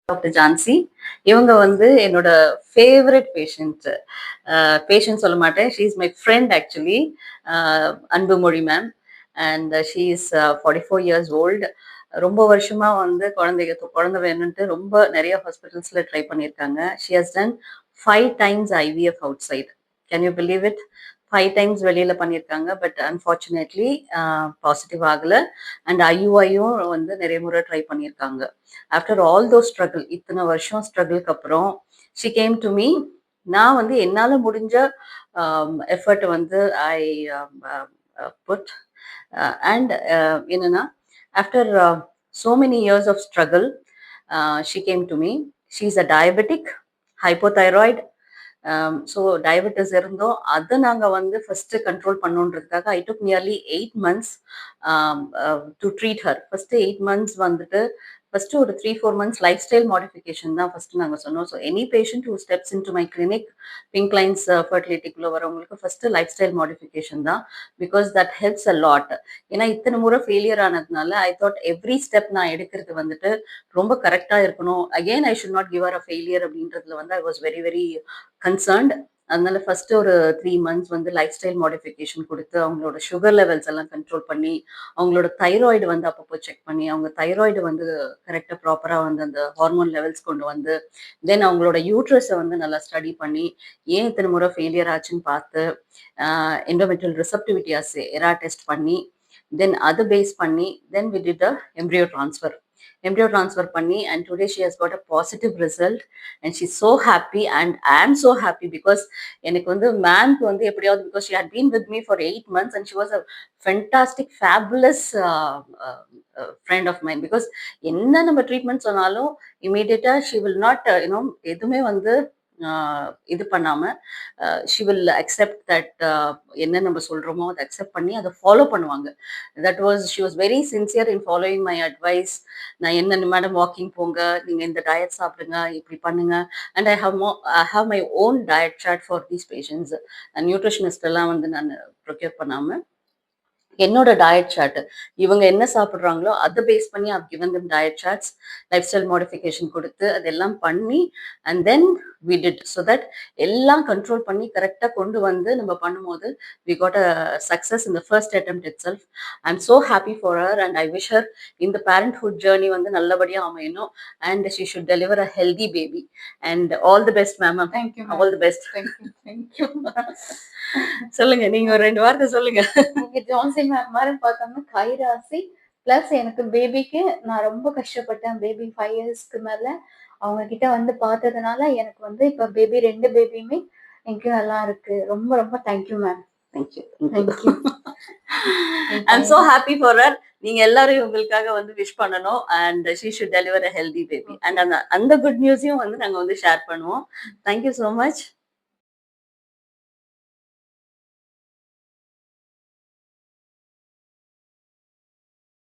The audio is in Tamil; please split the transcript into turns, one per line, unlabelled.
டாக்டர் ஜான்சி. இவங்க வந்து என்னோட ஃபேவரட் பேஷண்ட். பேஷண்ட் சொல்ல மாட்டேன், she is my friend actually. Anbumozhi ma'am. And she is 44 years old. ரொம்ப வருஷமா வந்து குழந்தை வேணும்ட்டு ரொம்ப நிறைய ஹாஸ்பிட்டல்ஸ்ல ட்ரை பண்ணியிருக்காங்க. She has done 5 times IVF outside. Can you believe it? 5 times வெளியில பண்ணியிருக்காங்க. பட் அன்ஃபார்ச்சுனேட்லி பாசிட்டிவ் ஆகல. அண்ட் ஐயுஐயும் வந்து நிறைய முறை ட்ரை பண்ணியிருக்காங்க. ஆஃப்டர் ஆல் தோ ஸ்ட்ரகிள், இத்தனை வருஷம் ஸ்ட்ரகிள்க்கு அப்புறம் ஷி கேம் டு மீ. நான் வந்து என்னால் முடிஞ்ச எஃபர்ட் வந்து ஐ புட். அண்ட் என்னன்னா, after so many years of struggle, she came to me. She's a diabetic, hypothyroid. So diabetes இருந்தோம். அதை நாங்கள் வந்து ஃபர்ஸ்ட் கண்ட்ரோல் பண்ணோன்றதுக்காக I took nearly 8 months to treat her. First 8 months வந்துட்டு ஃபர்ஸ்ட் ஒரு 3-4 months லைஃப் ஸ்டைல் மாடிஃபிகேஷன் தான் ஃபர்ஸ்ட் நாங்கள் சொன்னோம். So any patient who steps in to my clinic, pink lines ஃபர்டிலிட்டிக்குள்ள வரவங்களுக்கு ஃபர்ஸ்ட் லைஃப் ஸ்டைல் மாடிஃபிகேஷன் தான். Because that helps a lot. ஏன்னா இத்தனை முறை ஃபெயிலியர் ஆனதுனால ஐ தாட் எவ்ரி ஸ்டெப் நான் எடுக்கிறது வந்துட்டு ரொம்ப கரெக்டாக இருக்கணும். Again I should not give or a failure அப்படின்றதுல வந்து I was very very concerned. அதனால ஃபர்ஸ்ட் ஒரு 3 months வந்து லைஃப் ஸ்டைல் மாடிஃபிகேஷன் கொடுத்து அவங்களோட சுகர் லெவல்ஸ் எல்லாம் கண்ட்ரோல் பண்ணி, அவங்களோட தைராய்டு வந்து அப்பப்போ செக் பண்ணி, அவங்க தைராய்டு வந்து கரெக்டாக ப்ராப்பராக வந்து அந்த ஹார்மோன் லெவல்ஸ் கொண்டு வந்து, தென் அவங்களோட யூட்ரஸை வந்து நல்லா ஸ்டடி பண்ணி, ஏன் இத்தனை முறை ஃபெயிலியர் ஆச்சுன்னு பார்த்து, endometrial receptivity assay ERA test பண்ணி, தென் அதை பேஸ் பண்ணி, then we did a embryo transfer பண்ணி, and today she has got a positive result and she's so happy and I am so happy because எனக்கு வந்து மேம்க்கு வந்து எப்படியாவது, because she had been with me for 8 months and she was a fantastic fabulous friend of mine. because என்ன நம்ம ட்ரீட்மெண்ட் சொன்னாலும் immediate she will not எதுவுமே வந்து இது பண்ணாம ஷி வில் அக்செப்ட் தட். என்ன நம்ம சொல்றோமோ அதை அக்செப்ட் பண்ணி அதை ஃபாலோ பண்ணுவாங்க. That was she was very sincere in following my advice. நான் என்ன மேடம் வாக்கிங் போங்க, நீங்க இந்த டயட் சாப்பிடுங்க, இப்படி பண்ணுங்க. And I have my own diet chart for these patients. Nutritionist எல்லாம் வந்து நான் ப்ரொக்யூர் பண்ணாம என்னோட டயட் சார்ட், இவங்க என்ன சாப்பிட்றாங்களோ அதை பேஸ் பண்ணி I've given them diet charts, life style modification கொடுத்து அதெல்லாம் பண்ணி, and then we did so that எல்லாம் கண்ட்ரோல் பண்ணி கரெக்டாக கொண்டு வந்து நம்ம பண்ணும்போது we got a success in the first attempt itself. I'm so happy for her and I wish her in the parenthood journey வந்து நல்லபடியாக அமையணும் and she should deliver a healthy baby and all the best ma'am.
Thank you.
All the best.
Thank you.
சொல்லுங்க, நீங்க ஒரு 2 வார்த்தை சொல்லுங்க.
நீங்க ஜான்சி மேம் மாதிரி பார்த்தோம்னா கைராசி பிளஸ் எனக்கு பேபிக்கு நான் ரொம்ப கஷ்டப்பட்டேன். பேபி 5 yearsக்கு மேல அவங்க கிட்ட வந்து பார்த்ததுனால எனக்கு வந்து இப்ப பேபி 2 பேபியுமே எனக்கு நல்லா இருக்கு. ரொம்ப ரொம்ப thank you ma'am.
Thank you.
I'm
so happy for her. நீங்க எல்லாரும் உங்களுக்காக வந்து விஷ் பண்ணணும் and she should deliver a healthy baby. and அந்த குட் நியூஸையும் வந்து நாங்க வந்து ஷேர் பண்ணுவோம். Thank you so much.